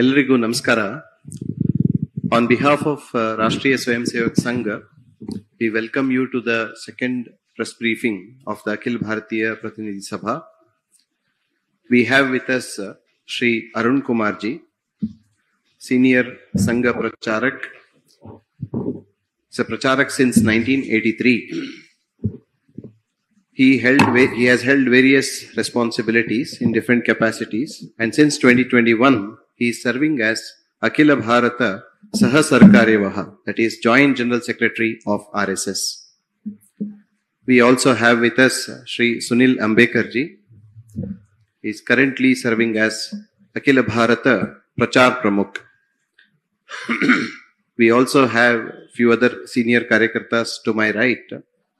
Ellarigu Namaskara. On behalf of Rashtriya Swayamsevak Sangha, we welcome you to the second press briefing of the Akhil Bharatiya Pratinidhi Sabha. We have with us Shri Arun Kumar ji, Senior Sangha Pracharak. He's a Pracharak since 1983. He has held various responsibilities in different capacities, and since 2021, he is serving as Akhila Bharata Saha Sarkaryavaha, that is Joint General Secretary of RSS. We also have with us Shri Sunil Ambekar ji. He is currently serving as Akhila Bharata Prachar Pramukh. We also have few other senior Karyakartas to my right.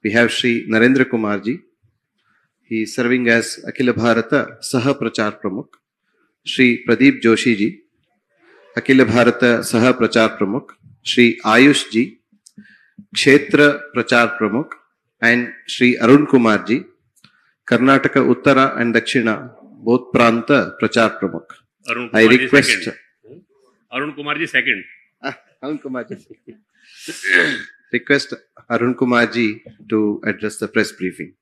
We have Shri Narendra Kumar ji. He is serving as Akhila Bharata Saha Prachar Pramukh. Shri Pradeep Joshi ji, Akhila Bharata Saha Prachar Pramukh. Shri Ayush ji, Kshetra Prachar Pramukh. And Shri Arun Kumar ji, Karnataka Uttara and Dakshina, both Pranta Prachar Pramukh. I request Arun Kumar ji second. Arun Kumar ji. Request Arun Kumar ji to address the press briefing.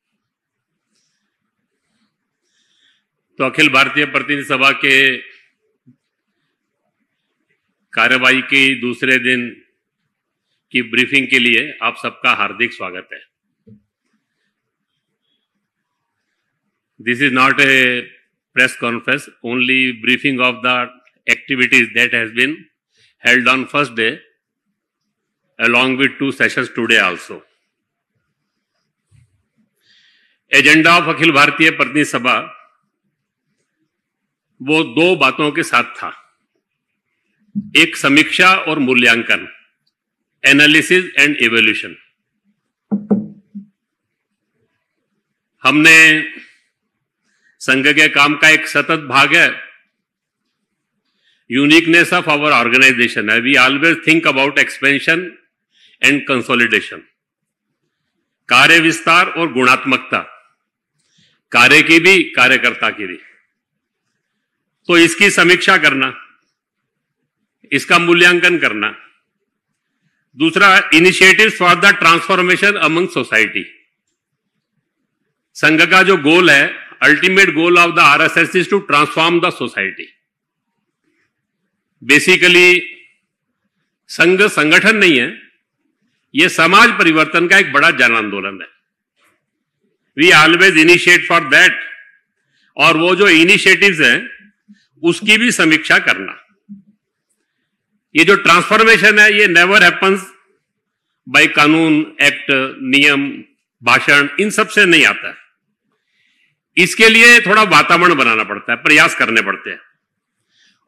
तो अखिल भारतीय प्रतिनिधि सभा के कार्यवाही के दूसरे दिन की briefing के लिए आप सबका हार्दिक स्वागत है. This is not a press conference, only briefing of the activities that has been held on first day, along with two sessions today also. Agenda of Akhil Bharatiya Pratinidhi सभा वो दो बातों के साथ था. एक समीक्षा और मूल्यांकन, एनालिसिस एंड इवोल्यूशन. हमने संघ के काम का एक सतत भाग है. यूनिकनेस ऑफ आवर ऑर्गेनाइजेशन है. We always think about expansion and consolidation. कार्य विस्तार और गुणात्मकता, कार्य की भी कार्यकर्ता की भी. तो इसकी समीक्षा करना, इसका मूल्यांकन करना. दूसरा, initiatives for the transformation among society. संघ का जो गोल है, ultimate goal of the RSS is to transform the society. Basically संघ संगठन नहीं है, यह समाज परिवर्तन का एक बड़ा जन आंदोलन है. We always initiate for that. और वो जो इनिशिएटिव्स हैं उसकी भी समीक्षा करना. ये जो ट्रांसफॉर्मेशन है, ये नेवर हैपन्स बाय कानून, एक्ट, नियम, भाषण, इन सब से नहीं आता है. इसके लिए थोड़ा वातावरण बनाना पड़ता है, प्रयास करने पड़ते हैं.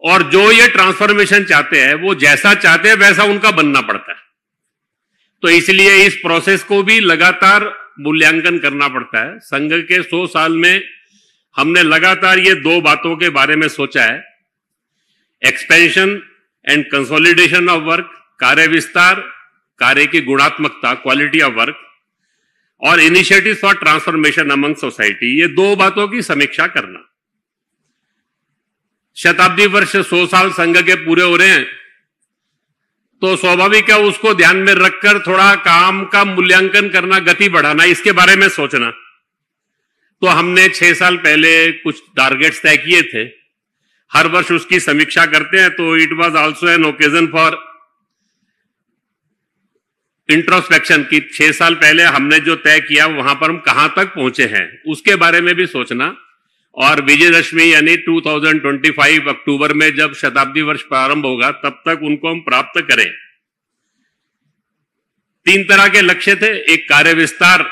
और जो ये ट्रांसफॉर्मेशन चाहते हैं, वो जैसा चाहते हैं वैसा उनका बनना पड़ता है. तो इसलिए इस प्रोसेस को भी लगातार मूल्यांकन करना पड़ता है. संघ के 100 साल में हमने लगातार ये दो बातों के बारे में सोचा है. Expansion and consolidation of work, कार्य विस्तार, कार्य की गुणात्मकता, क्वालिटी ऑफ वर्क, और initiative for transformation among society. ये दो बातों की समीक्षा करना. शताब्दी वर्ष 100 साल संघ के पूरे हो रहे हैं, तो स्वाभाविक है उसको ध्यान में रखकर थोड़ा काम का मूल्यांकन करना, गति बढ़ाना, इसके बारे में सोचना. तो हमने 6 साल पहले कुछ टारगेट्स तय किए थे. हर वर्ष उसकी समीक्षा करते हैं. तो it was also an occasion for introspection की 6 साल पहले हमने जो तय किया वहां पर हम कहां तक पहुंचे हैं, उसके बारे में भी सोचना. और विजयदशमी यानी 2025 अक्टूबर में जब शताब्दी वर्ष प्रारंभ होगा, तब तक उनको हम प्राप्त करें. 3 तरह के लक्ष्य थे. एक कार्य विस्तार,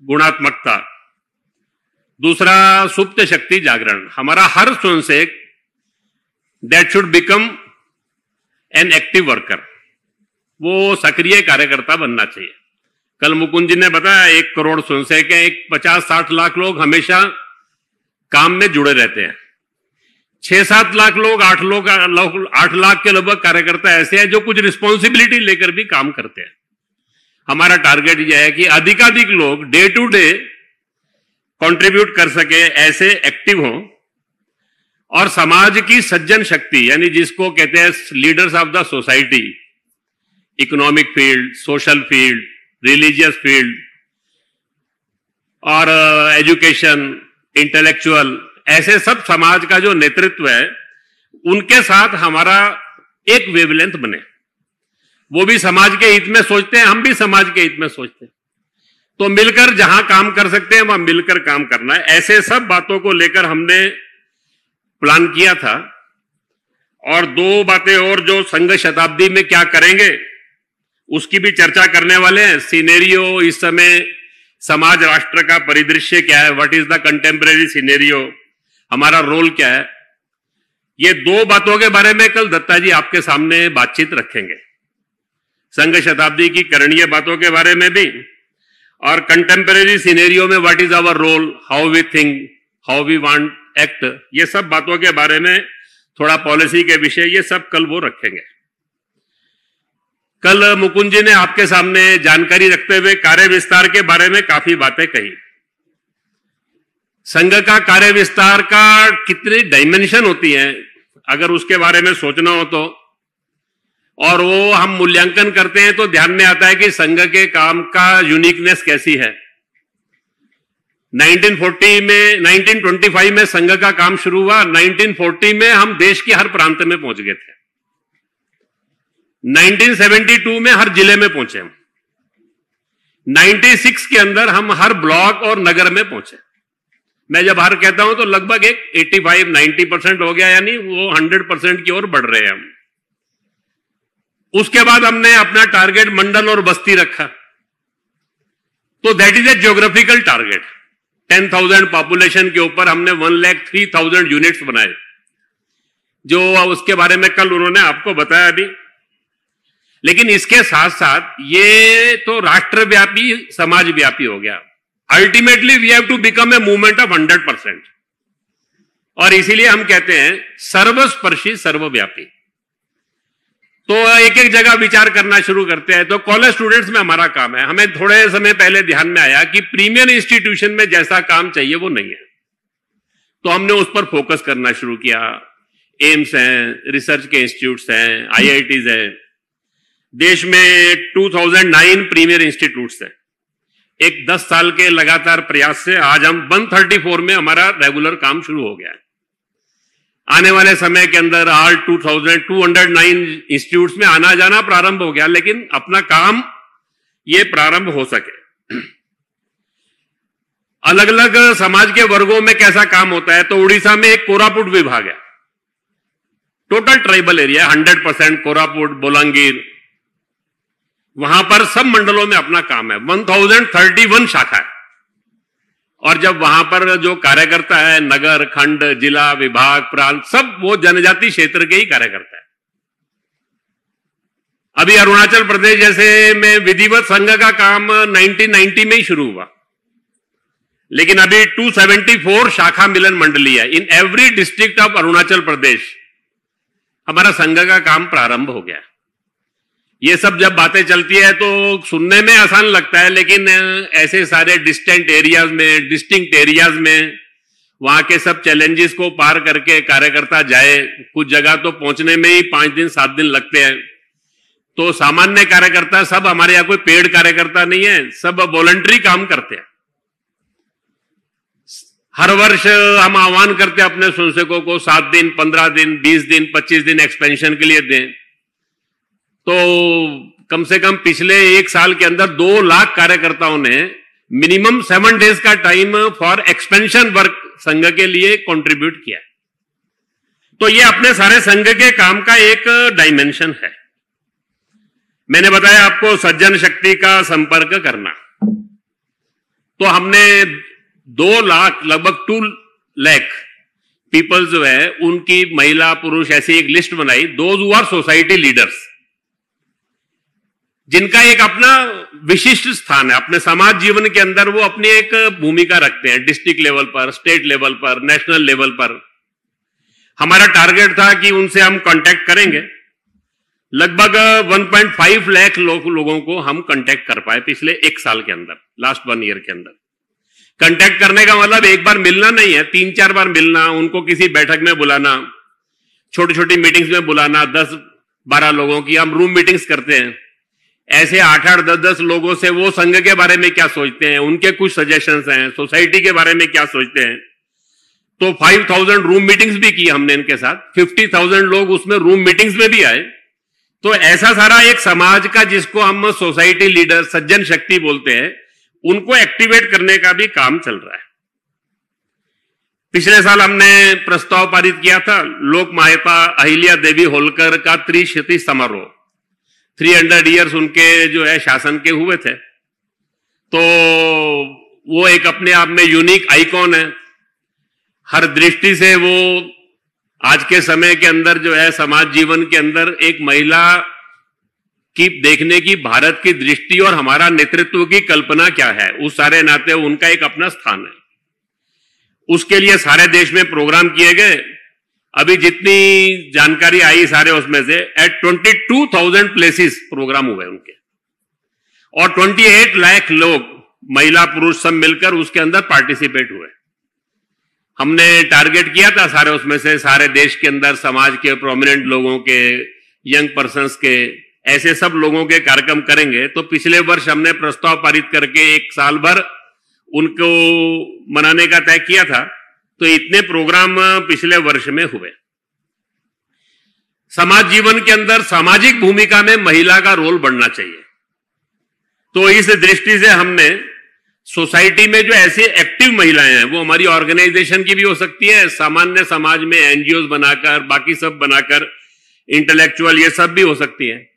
गुणात्मकता. दूसरा, सुप्त शक्ति जागरण. हमारा हर स्वयंसेवक that should become an active worker, वो सक्रिय कार्यकर्ता बनना चाहिए. कल मुकुंद जी ने बताया 1 करोड़ स्वयंसेवक हैं, 50-60 लाख लोग हमेशा काम में जुड़े रहते हैं. 6-7 लाख लोग, 8 लाख के लगभग कार्यकर्ता ऐसे हैं जो कुछ रिस्पॉन्सिबिलिटी लेकर भी काम करते हैं. हमारा टारगेट यह है कि अधिकाधिक लोग डे टू डे कंट्रीब्यूट कर सके, ऐसे एक्टिव हों और समाज की सज्जन शक्ति, यानी जिसको कहते हैं leaders of the society, economic field, social field, religious field और एजुकेशन, इंटेलेक्चुअल, ऐसे सब समाज का जो नेतृत्व है, उनके साथ हमारा एक वेवलेंथ बने। वो भी समाज के हित में सोचते हैं, हम भी समाज के हित में सोचते हैं, तो मिलकर जहां काम कर सकते हैं वहां मिलकर काम करना है। ऐसे सब बातों को लेकर हमने प्लान किया था। और दो बातें और, जो संघ शताब्दी में क्या करेंगे उसकी भी चर्चा करने वाले हैं। सिनेरियो, इस समय समाज राष्ट्र का परिदृश्य क्या है, what is the contemporary scenario, हमारा रोल क्या है, ये दो बातों के बारे में कल दत्ता जी आपके सामने बातचीत रखेंगे। संघ शताब्दी की करणीय बातों के बारे में भी, और कंटेम्परेरी सिनेरियो में what is our role, how we think, how we want act, ये सब बातों के बारे में, थोड़ा पॉलिसी के विषय, ये सब कल वो रखेंगे। कल मुकुंद जी ने आपके सामने जानकारी रखते हुए कार्य विस्तार के बारे में काफी बातें कही। संघ का कार्य विस्तार का कितनी डायमेंशन होती है, अगर उसके बारे में सोचना हो तो, और वो हम मूल्यांकन करते हैं तो ध्यान में आता है कि संघ के काम का यूनिकनेस कैसी है। 1925 में संघ का काम शुरू हुआ। 1940 में हम देश के हर प्रांत में पहुंच गए थे। 1972 में हर जिले में पहुंचे हम। 96 के अंदर हम हर ब्लॉक और नगर में पहुंचे। मैं जब हर कहता हूं तो लगभग एक 85-90% हो गया, यानी वो 100% की ओर बढ़ रहे हैं हम। उसके बाद हमने अपना टारगेट मंडल और बस्ती रखा, तो that is a geographical target. 10,000 population के ऊपर हमने 1,03,000 यूनिट्स बनाए, जो उसके बारे में कल उन्होंने आपको बताया अभी। लेकिन इसके साथ साथ ये तो राष्ट्रव्यापी, समाजव्यापी हो गया। Ultimately we have to become a movement of 100%, और इसीलिए हम कहते हैं सर्वस्पर्शी सर्वव्यापी। तो एक एक जगह विचार करना शुरू करते हैं। तो कॉलेज स्टूडेंट्स में हमारा काम है। हमें थोड़े समय पहले ध्यान में आया कि प्रीमियर इंस्टीट्यूशन में जैसा काम चाहिए वो नहीं है, तो हमने उस पर फोकस करना शुरू किया। एम्स हैं, रिसर्च के इंस्टीट्यूट्स हैं, IITs हैं। देश में 2009 प्रीमियर इंस्टीट्यूट्स हैं। एक 10 साल के लगातार प्रयास से आज हम 134 में हमारा रेगुलर काम शुरू हो गया है। आने वाले समय के अंदर ऑल 209 इंस्टीट्यूट्स में आना जाना प्रारंभ हो गया, लेकिन अपना काम ये प्रारंभ हो सके। अलग अलग समाज के वर्गों में कैसा काम होता है, तो उड़ीसा में एक कोरापुट विभाग है, total tribal area 100%, Koraput, Bolangir, वहां पर सब मंडलों में अपना काम है। 1031 शाखा है, और जब वहां पर जो कार्यकर्ता है, नगर, खंड, जिला, विभाग, प्रांत, सब वो जनजाति क्षेत्र के ही कार्यकर्ता है। अभी अरुणाचल प्रदेश जैसे में विधिवत संघ का काम 1990 में ही शुरू हुआ, लेकिन अभी 274 शाखा मिलन मंडली है in every district of Arunachal Pradesh. हमारा संघ का काम प्रारंभ हो गया। ये सब जब बातें चलती है तो सुनने में आसान लगता है, लेकिन ऐसे सारे डिस्टेंट एरियाज में, डिस्टिंक्ट एरियाज में, वहां के सब चैलेंजेस को पार करके कार्यकर्ता जाए। कुछ जगह तो पहुंचने में ही 5 दिन 7 दिन लगते हैं। तो सामान्य कार्यकर्ता सब, हमारे यहां कोई पेड कार्यकर्ता नहीं है, सब वॉलंटरी काम करते हैं। हर वर्ष हम आह्वान करते हैं अपने स्वयंसेवकों को 7 दिन, 15 दिन, 20 दिन, 25 दिन एक्सपेंशन के लिए दें। तो कम से कम पिछले 1 साल के अंदर 2 लाख कार्यकर्ताओं ने मिनिमम 7 डेज का टाइम फॉर एक्सपेंशन वर्क संघ के लिए कंट्रीब्यूट किया। तो ये अपने सारे संघ के काम का एक डायमेंशन है। मैंने बताया आपको सज्जन शक्ति का संपर्क करना, तो हमने 2 लाख, लगभग 2 लाख पीपल जो है उनकी, महिला पुरुष, ऐसी एक लिस्ट बनाई। Those who our society leaders, जिनका एक अपना विशिष्ट स्थान है अपने समाज जीवन के अंदर, वो अपनी एक भूमिका रखते हैं डिस्ट्रिक्ट लेवल पर, स्टेट लेवल पर, नेशनल लेवल पर। हमारा टारगेट था कि उनसे हम कांटेक्ट करेंगे। लगभग 1.5 लाख लोगों को हम कांटेक्ट कर पाए पिछले 1 साल के अंदर, लास्ट 1 ईयर के अंदर। कांटेक्ट करने का मतलब एक बार मिलना नहीं है, 3-4 बार मिलना, उनको किसी बैठक में बुलाना, छोटी छोटी मीटिंग्स में बुलाना, 10-12 लोगों की हम रूम मीटिंग्स करते हैं, ऐसे 8-8, 10-10 लोगों से वो संघ के बारे में क्या सोचते हैं, उनके कुछ सजेशंस हैं, सोसाइटी के बारे में क्या सोचते हैं। तो 5000 रूम मीटिंग्स भी की हमने इनके साथ, 50,000 लोग उसमें रूम मीटिंग्स में भी आए। तो ऐसा सारा एक समाज का, जिसको हम सोसाइटी लीडर, सज्जन शक्ति बोलते हैं, उनको एक्टिवेट करने का भी काम चल रहा है। पिछले साल हमने प्रस्ताव पारित किया था लोक माता अहिल्या देवी होलकर का त्रिशती समारोह, 300 ईयर्स उनके जो है शासन के हुए थे। तो वो एक अपने आप में यूनिक आइकॉन है, हर दृष्टि से वो आज के समय के अंदर जो है समाज जीवन के अंदर एक महिला की देखने की भारत की दृष्टि और हमारा नेतृत्व की कल्पना क्या है, उस सारे नाते उनका एक अपना स्थान है। उसके लिए सारे देश में प्रोग्राम किए गए। अभी जितनी जानकारी आई सारे उसमें से एट 22,000 प्लेसेस प्रोग्राम हुए उनके, और 28 लाख लोग महिला पुरुष सब मिलकर उसके अंदर पार्टिसिपेट हुए। हमने टारगेट किया था सारे उसमें से, सारे देश के अंदर समाज के प्रोमिनेंट लोगों के, यंग पर्सन्स के, ऐसे सब लोगों के कार्यक्रम करेंगे। तो पिछले वर्ष हमने प्रस्ताव पारित करके 1 साल भर उनको मनाने का तय किया था। तो इतने प्रोग्राम पिछले वर्ष में हुए। समाज जीवन के अंदर सामाजिक भूमिका में महिला का रोल बढ़ना चाहिए। तो इस दृष्टि से हमने सोसाइटी में जो ऐसे एक्टिव महिलाएं हैं, वो हमारी ऑर्गेनाइजेशन की भी हो सकती है, सामान्य समाज में एनजीओ बनाकर, बाकी सब बनाकर, इंटेलेक्चुअल ये सब भी हो सकती है।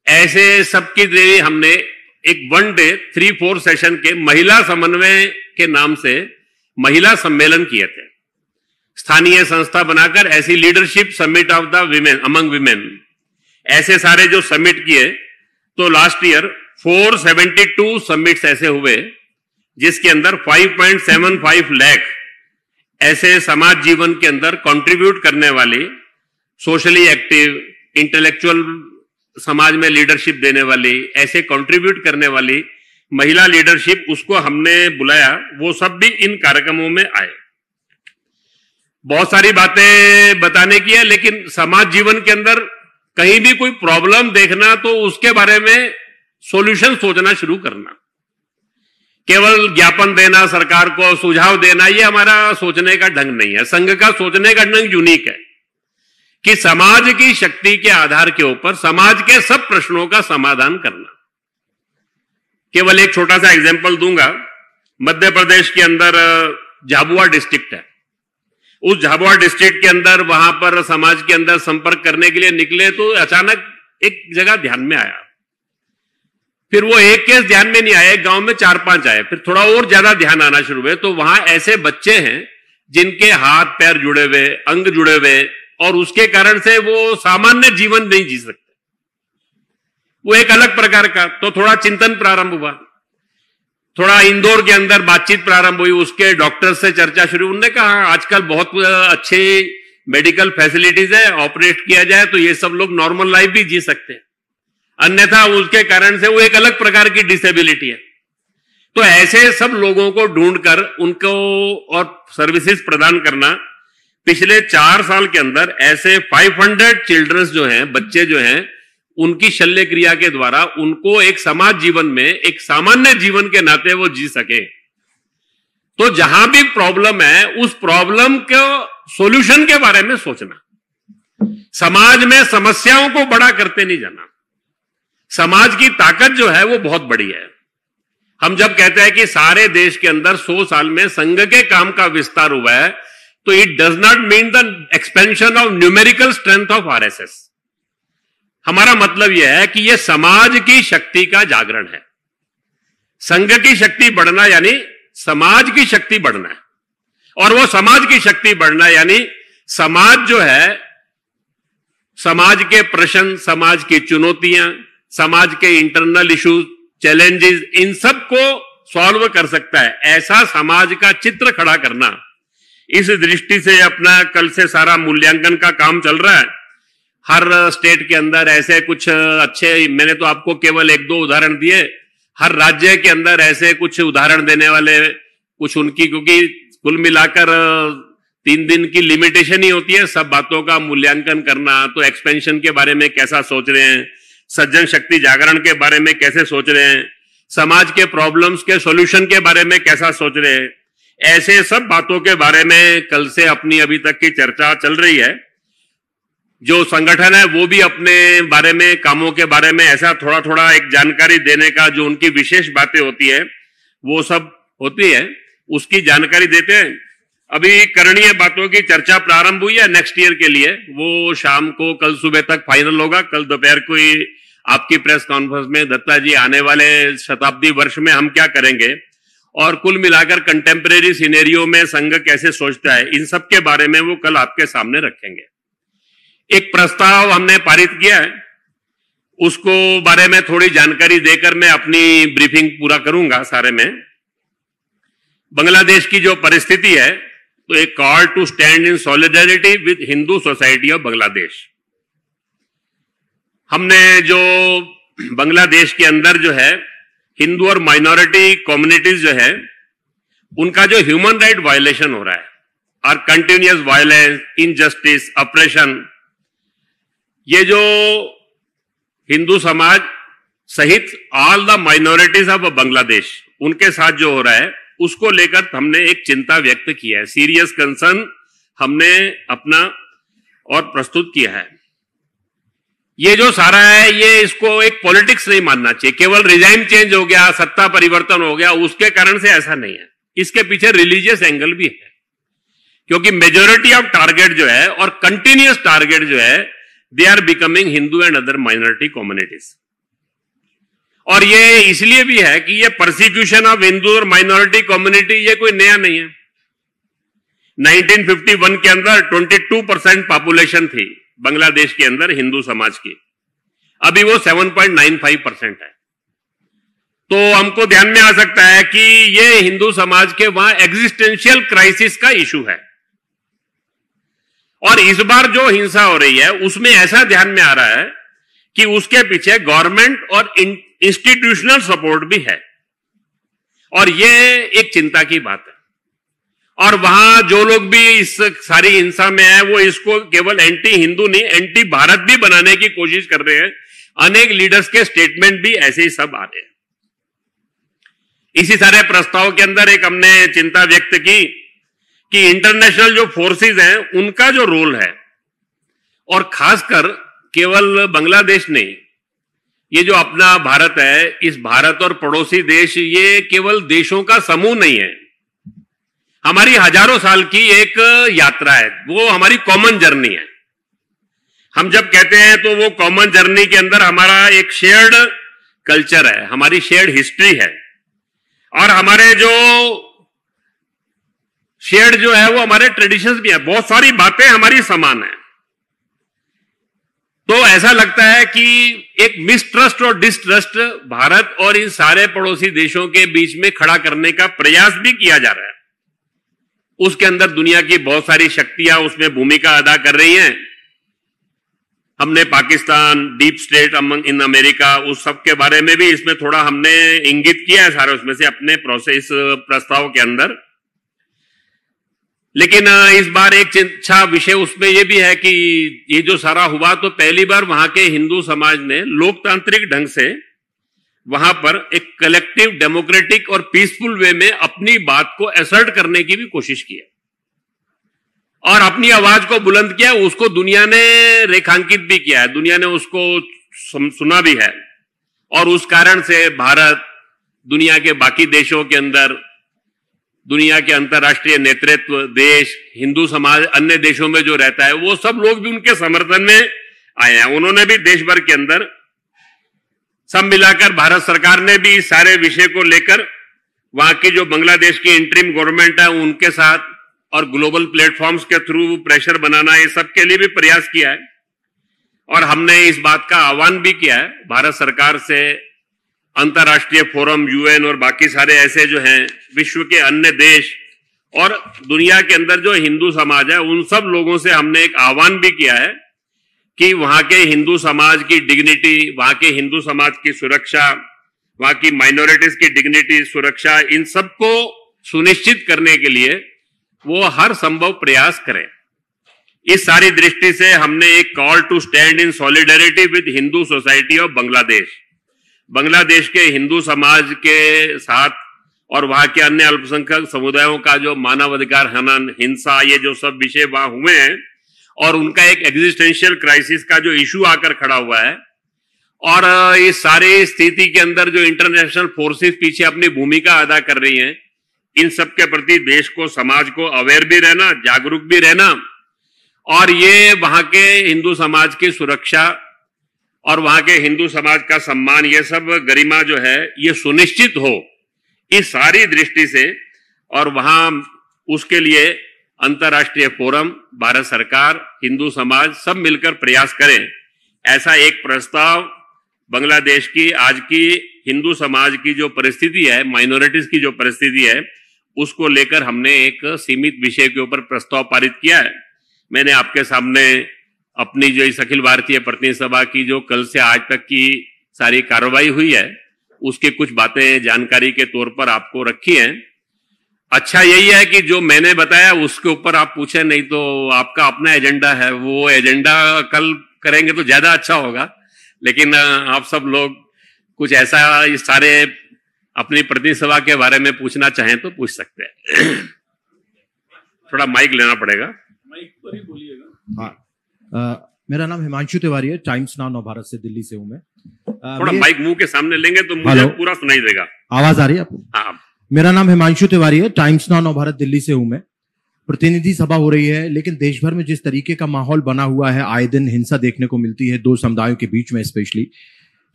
ऐसे सबकी लिए हमने एक 1 डे 3-4 सेशन के महिला समन्वय के नाम से महिला सम्मेलन किए थे। स्थानीय संस्था बनाकर ऐसी leadership summit of the women, among women, ऐसे सारे जो समिट किए। तो लास्ट ईयर 472 समिट्स ऐसे हुए, जिसके अंदर 5.75 लाख ऐसे समाज जीवन के अंदर कंट्रीब्यूट करने वाली, सोशली एक्टिव, इंटेलेक्चुअल समाज में लीडरशिप देने वाली, ऐसे कंट्रीब्यूट करने वाली महिला लीडरशिप, उसको हमने बुलाया। वो सब भी इन कार्यक्रमों में आए। बहुत सारी बातें बताने की है, लेकिन समाज जीवन के अंदर कहीं भी कोई प्रॉब्लम देखना तो उसके बारे में सॉल्यूशन सोचना शुरू करना। केवल ज्ञापन देना, सरकार को सुझाव देना, ये हमारा सोचने का ढंग नहीं है। संघ का सोचने का ढंग यूनिक है कि समाज की शक्ति के आधार के ऊपर समाज के सब प्रश्नों का समाधान करना। केवल एक छोटा सा एग्जांपल दूंगा। मध्य प्रदेश के अंदर झाबुआ डिस्ट्रिक्ट है। उस झाबुआ डिस्ट्रिक्ट के अंदर वहां पर समाज के अंदर संपर्क करने के लिए निकले तो अचानक एक जगह ध्यान में आया। फिर वो एक केस ध्यान में नहीं आया, गांव में 4-5 आए। फिर थोड़ा और ज्यादा ध्यान आना शुरू हुए। तो वहां ऐसे बच्चे हैं जिनके हाथ पैर जुड़े हुए, अंग जुड़े हुए, और उसके कारण से वो सामान्य जीवन नहीं जी सकते, वो एक अलग प्रकार का। तो थोड़ा चिंतन प्रारंभ हुआ, थोड़ा इंदौर के अंदर बातचीत प्रारंभ हुई। उसके डॉक्टर से चर्चा शुरू। उन्होंने कहा आजकल बहुत अच्छे मेडिकल फैसिलिटीज है, ऑपरेट किया जाए तो ये सब लोग नॉर्मल लाइफ भी जी सकते हैं, अन्यथा उसके कारण से वो एक अलग प्रकार की डिसेबिलिटी है। तो ऐसे सब लोगों को ढूंढकर उनको और सर्विसेज प्रदान करना। पिछले 4 साल के अंदर ऐसे 500 चिल्ड्रंस जो हैं, बच्चे जो हैं, उनकी शल्य क्रिया के द्वारा उनको एक समाज जीवन में, एक सामान्य जीवन के नाते वो जी सके। तो जहां भी प्रॉब्लम है, उस प्रॉब्लम के सॉल्यूशन के बारे में सोचना। समाज में समस्याओं को बड़ा करते नहीं जाना। समाज की ताकत जो है वो बहुत बड़ी है। हम जब कहते हैं कि सारे देश के अंदर 100 साल में संघ के काम का विस्तार हुआ है, तो it does not mean the expansion of numerical strength of RSS. हमारा मतलब यह है कि यह समाज की शक्ति का जागरण है। संघ की शक्ति बढ़ना यानी समाज की शक्ति बढ़ना है, और वो समाज की शक्ति बढ़ना यानी समाज जो है, समाज के प्रश्न, समाज की चुनौतियां, समाज के इंटरनल इश्यूज, चैलेंजेस, इन सब को सॉल्व कर सकता है। ऐसा समाज का चित्र खड़ा करना, इस दृष्टि से अपना कल से सारा मूल्यांकन का काम चल रहा है। हर स्टेट के अंदर ऐसे कुछ अच्छे, मैंने तो आपको केवल 1-2 उदाहरण दिए, हर राज्य के अंदर ऐसे कुछ उदाहरण देने वाले कुछ उनकी, क्योंकि कुल मिलाकर 3 दिन की लिमिटेशन ही होती है सब बातों का मूल्यांकन करना। तो एक्सपेंशन के बारे में कैसा सोच रहे हैं, सज्जन शक्ति जागरण के बारे में कैसे सोच रहे हैं, समाज के प्रॉब्लम्स के सॉल्यूशन के बारे में कैसा सोच रहे हैं, ऐसे सब बातों के बारे में कल से अपनी अभी तक की चर्चा चल रही है। जो संगठन है वो भी अपने बारे में, कामों के बारे में ऐसा थोड़ा थोड़ा एक जानकारी देने का, जो उनकी विशेष बातें होती है वो सब होती है, उसकी जानकारी देते हैं। अभी करणीय बातों की चर्चा प्रारंभ हुई है नेक्स्ट ईयर के लिए, वो शाम को कल सुबह तक फाइनल होगा। कल दोपहर को ही आपकी प्रेस कॉन्फ्रेंस में दत्ता जी आने वाले शताब्दी वर्ष में हम क्या करेंगे और कुल मिलाकर कंटेम्परेरी सिनेरियो में संघ कैसे सोचता है, इन सब के बारे में वो कल आपके सामने रखेंगे। एक प्रस्ताव हमने पारित किया है, उसको बारे में थोड़ी जानकारी देकर मैं अपनी ब्रीफिंग पूरा करूंगा सारे में। बांग्लादेश की जो परिस्थिति है, तो एक call to stand in solidarity with Hindu society of Bangladesh. हमने जो बांग्लादेश के अंदर जो है हिंदू और माइनॉरिटी कम्युनिटीज जो है, उनका जो ह्यूमन राइट वायलेशन हो रहा है और कंटिन्यूअस वायलेंस, इनजस्टिस, ऑपरेशन, ये जो हिंदू समाज सहित all the minorities of Bangladesh, उनके साथ जो हो रहा है, उसको लेकर हमने एक चिंता व्यक्त किया है, सीरियस कंसर्न हमने अपना और प्रस्तुत किया है। ये जो सारा है, ये इसको एक पॉलिटिक्स नहीं मानना चाहिए, केवल रिजाइम चेंज हो गया, सत्ता परिवर्तन हो गया, उसके कारण से ऐसा नहीं है। इसके पीछे रिलीजियस एंगल भी है, क्योंकि मेजोरिटी ऑफ टारगेट जो है और कंटिन्यूअस टारगेट जो है, they are becoming Hindu and other minority communities. और ये इसलिए भी है कि ये परसिक्यूशन ऑफ हिंदू और माइनॉरिटी कम्युनिटी ये कोई नया नहीं है। 1951 के अंदर 22% पॉपुलेशन थी बांग्लादेश के अंदर हिंदू समाज की, अभी वो 7.95% है। तो हमको ध्यान में आ सकता है कि ये हिंदू समाज के वहां एग्जिस्टेंशियल क्राइसिस का इशू है। और इस बार जो हिंसा हो रही है उसमें ऐसा ध्यान में आ रहा है कि उसके पीछे गवर्नमेंट और इंस्टीट्यूशनल सपोर्ट भी है, और ये एक चिंता की बात है। और वहां जो लोग भी इस सारी हिंसा में है, वो इसको केवल एंटी हिंदू नहीं, एंटी भारत भी बनाने की कोशिश कर रहे हैं। अनेक लीडर्स के स्टेटमेंट भी ऐसे ही सब आ रहे हैं। इसी सारे प्रस्ताव के अंदर एक हमने चिंता व्यक्त की कि इंटरनेशनल जो फोर्सेस हैं, उनका जो रोल है, और खासकर केवल बांग्लादेश नहीं, ये जो अपना भारत है, इस भारत और पड़ोसी देश, ये केवल देशों का समूह नहीं है, हमारी हजारों साल की एक यात्रा है, वो हमारी कॉमन जर्नी है। हम जब कहते हैं तो वो कॉमन जर्नी के अंदर हमारा एक शेयर्ड कल्चर है, हमारी शेयर्ड हिस्ट्री है, और हमारे जो शेयर्ड जो है वो हमारे ट्रेडिशंस भी है, बहुत सारी बातें हमारी समान है। तो ऐसा लगता है कि एक मिसट्रस्ट और डिस्ट्रस्ट भारत और इन सारे पड़ोसी देशों के बीच में खड़ा करने का प्रयास भी किया जा रहा है। उसके अंदर दुनिया की बहुत सारी शक्तियां उसमें भूमिका अदा कर रही हैं। हमने Pakistan, deep state among in America, उस सब के बारे में भी इसमें थोड़ा हमने इंगित किया है सारे उसमें से अपने प्रोसेस प्रस्ताव के अंदर। लेकिन इस बार एक अच्छा विषय उसमें यह भी है कि ये जो सारा हुआ, तो पहली बार वहां के हिंदू समाज ने लोकतांत्रिक ढंग से वहां पर एक कलेक्टिव डेमोक्रेटिक और पीसफुल वे में अपनी बात को असर्ट करने की भी कोशिश की है, और अपनी आवाज को बुलंद किया। उसको दुनिया ने रेखांकित भी किया है, दुनिया ने उसको सुना भी है, और उस कारण से भारत, दुनिया के बाकी देशों के अंदर, दुनिया के अंतर्राष्ट्रीय नेतृत्व, देश, हिंदू समाज अन्य देशों में जो रहता है, वो सब लोग भी उनके समर्थन में आए हैं। उन्होंने भी देश भर के अंदर सब मिलाकर, भारत सरकार ने भी इस सारे विषय को लेकर वहां की जो बांग्लादेश की इंटरिम गवर्नमेंट है उनके साथ, और ग्लोबल प्लेटफॉर्म्स के थ्रू प्रेशर बनाना, ये सब के लिए भी प्रयास किया है। और हमने इस बात का आह्वान भी किया है भारत सरकार से, अंतर्राष्ट्रीय फोरम, यूएन और बाकी सारे ऐसे जो हैं विश्व के अन्य देश और दुनिया के अंदर जो हिंदू समाज है, उन सब लोगों से हमने एक आह्वान भी किया है कि वहां के हिंदू समाज की डिग्निटी, वहां के हिंदू समाज की सुरक्षा, वहां की माइनॉरिटीज की डिग्निटी, सुरक्षा, इन सबको सुनिश्चित करने के लिए वो हर संभव प्रयास करें। इस सारी दृष्टि से हमने एक call to stand in solidarity with Hindu society of Bangladesh, Bangladesh के हिंदू समाज के साथ और वहां के अन्य अल्पसंख्यक समुदायों का जो मानवाधिकार हनन, हिंसा, ये जो सब विषय वहां हुए हैं और उनका एक एग्जिस्टेंशियल क्राइसिस का जो इशू आकर खड़ा हुआ है, और इस सारी स्थिति के अंदर जो इंटरनेशनल फोर्सेस पीछे अपनी भूमिका अदा कर रही हैं, इन सब के प्रति देश को, समाज को अवेयर भी रहना, जागरूक भी रहना, और ये वहां के हिंदू समाज की सुरक्षा और वहां के हिंदू समाज का सम्मान, ये सब गरिमा जो है ये सुनिश्चित हो, इस सारी दृष्टि से, और वहां उसके लिए अंतर्राष्ट्रीय फोरम, भारत सरकार, हिंदू समाज सब मिलकर प्रयास करें, ऐसा एक प्रस्ताव बांग्लादेश की आज की हिंदू समाज की जो परिस्थिति है, माइनॉरिटीज की जो परिस्थिति है, उसको लेकर हमने एक सीमित विषय के ऊपर प्रस्ताव पारित किया है। मैंने आपके सामने अपनी जो इस अखिल भारतीय प्रतिनिधि सभा की जो कल से आज तक की सारी कार्रवाई हुई है, उसकी कुछ बातें जानकारी के तौर पर आपको रखी हैं। अच्छा यही है कि जो मैंने बताया उसके ऊपर आप पूछे, नहीं तो आपका अपना एजेंडा है, वो एजेंडा कल करेंगे तो ज्यादा अच्छा होगा। लेकिन आप सब लोग कुछ ऐसा इस सारे अपनी प्रतिनिधि सभा के बारे में पूछना चाहें तो पूछ सकते हैं। थोड़ा माइक लेना पड़ेगा, माइक पर ही बोलिएगा। हाँ, मेरा नाम हिमांशु तिवारी है, टाइम्स नाउ नव भारत से दिल्ली से हूं मैं। थोड़ा माइक मुंह के सामने लेंगे तो मुझे पूरा सुनाई देगा। आवाज आ रही है आपको? हाँ। मेरा नाम हिमांशु तिवारी है, टाइम्स नाउ नव भारत दिल्ली से हूं मैं। प्रतिनिधि सभा हो रही है, लेकिन देश भर में जिस तरीके का माहौल बना हुआ है, आए दिन हिंसा देखने को मिलती है, दो समुदायों के बीच में स्पेशली,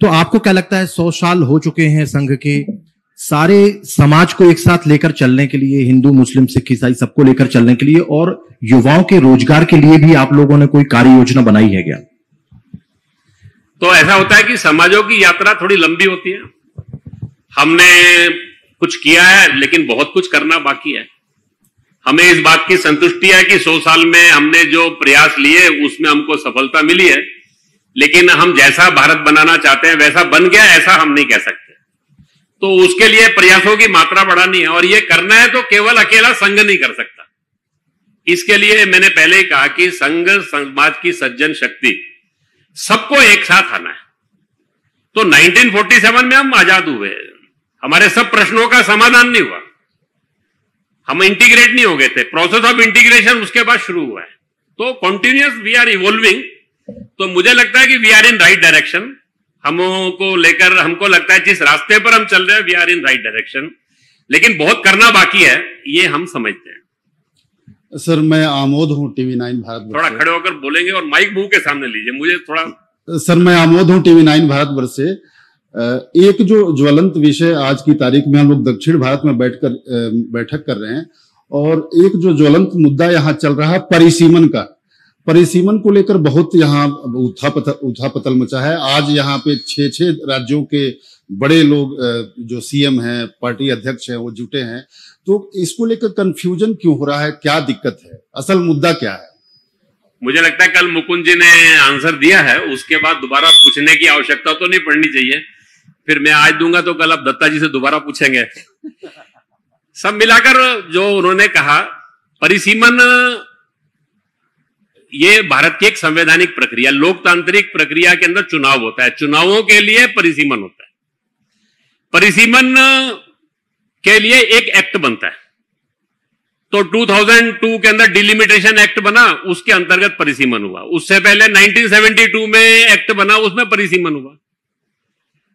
तो आपको क्या लगता है 100 साल हो चुके हैं संघ के, सारे समाज को एक साथ लेकर चलने के लिए, हिंदू, मुस्लिम, सिख, ईसाई सबको लेकर चलने के लिए, और युवाओं के रोजगार के लिए भी आप लोगों ने कोई कार्य योजना बनाई है क्या? तो ऐसा होता है कि समाजों की यात्रा थोड़ी लंबी होती है। हमने कुछ किया है लेकिन बहुत कुछ करना बाकी है। हमें इस बात की संतुष्टि है कि 100 साल में हमने जो प्रयास लिए उसमें हमको सफलता मिली है, लेकिन हम जैसा भारत बनाना चाहते हैं वैसा बन गया ऐसा हम नहीं कह सकते। तो उसके लिए प्रयासों की मात्रा बढ़ानी है, और ये करना है तो केवल अकेला संघ नहीं कर सकता। इसके लिए मैंने पहले ही कहा कि संघ समाज की सज्जन शक्ति, सबको एक साथ आना है। तो 1947 में हम आजाद हुए, हमारे सब प्रश्नों का समाधान नहीं हुआ, हम इंटीग्रेट नहीं हो गए थे, प्रोसेस ऑफ इंटीग्रेशन उसके बाद शुरू हुआ है। तो कॉन्टिन्यूअस वी आर इवॉल्विंग। तो मुझे लगता है कि we are in right direction. हमको लेकर हमको लगता है जिस रास्ते पर हम चल रहे हैं we are in right direction, लेकिन बहुत करना बाकी है, ये हम समझते हैं। सर मैं आमोद हूं टीवी 9 भारत। थोड़ा खड़े होकर बोलेंगे और माइक मुंह के सामने लीजिए, मुझे थोड़ा। सर मैं आमोद हूं टीवी 9 भारतवर्ष से। एक जो ज्वलंत विषय आज की तारीख में हम लोग दक्षिण भारत में बैठक कर रहे हैं, और एक जो ज्वलंत मुद्दा यहाँ चल रहा है परिसीमन का, परिसीमन को लेकर बहुत यहाँ उथापतल मचा है। आज यहाँ पे 6 राज्यों के बड़े लोग जो सीएम हैं, पार्टी अध्यक्ष हैं, वो जुटे हैं। तो इसको लेकर कंफ्यूजन क्यों हो रहा है, क्या दिक्कत है, असल मुद्दा क्या है? मुझे लगता है कल मुकुंद जी ने आंसर दिया है, उसके बाद दोबारा पूछने की आवश्यकता तो नहीं पड़नी चाहिए। फिर मैं आज दूंगा तो कल आप दत्ता जी से दोबारा पूछेंगे। सब मिलाकर जो उन्होंने कहा, परिसीमन ये भारत की एक संवैधानिक प्रक्रिया, लोकतांत्रिक प्रक्रिया के अंदर चुनाव होता है, चुनावों के लिए परिसीमन होता है। परिसीमन के लिए एक एक्ट बनता है। तो 2002 के अंदर डिलिमिटेशन एक्ट बना, उसके अंतर्गत परिसीमन हुआ। उससे पहले 1972 में एक्ट बना, उसमें परिसीमन हुआ।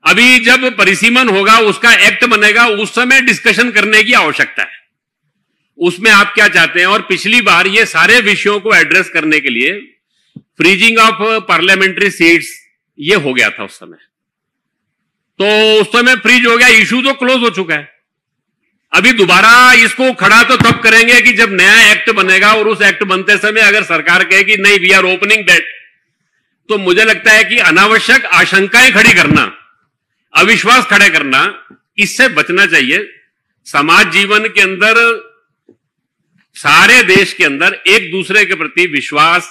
अभी जब परिसीमन होगा, उसका एक्ट बनेगा, उस समय डिस्कशन करने की आवश्यकता है, उसमें आप क्या चाहते हैं। और पिछली बार ये सारे विषयों को एड्रेस करने के लिए फ्रीजिंग ऑफ पार्लियामेंट्री सीट्स ये हो गया था उस समय। तो उस समय फ्रीज हो गया, इशू तो क्लोज हो चुका है। अभी दोबारा इसको खड़ा तो तब करेंगे कि जब नया एक्ट बनेगा, और उस एक्ट बनते समय अगर सरकार कहे कि नहीं वी आर ओपनिंग दैट, तो मुझे लगता है कि अनावश्यक आशंकाएं खड़ी करना, अविश्वास खड़े करना, इससे बचना चाहिए। समाज जीवन के अंदर, सारे देश के अंदर एक दूसरे के प्रति विश्वास,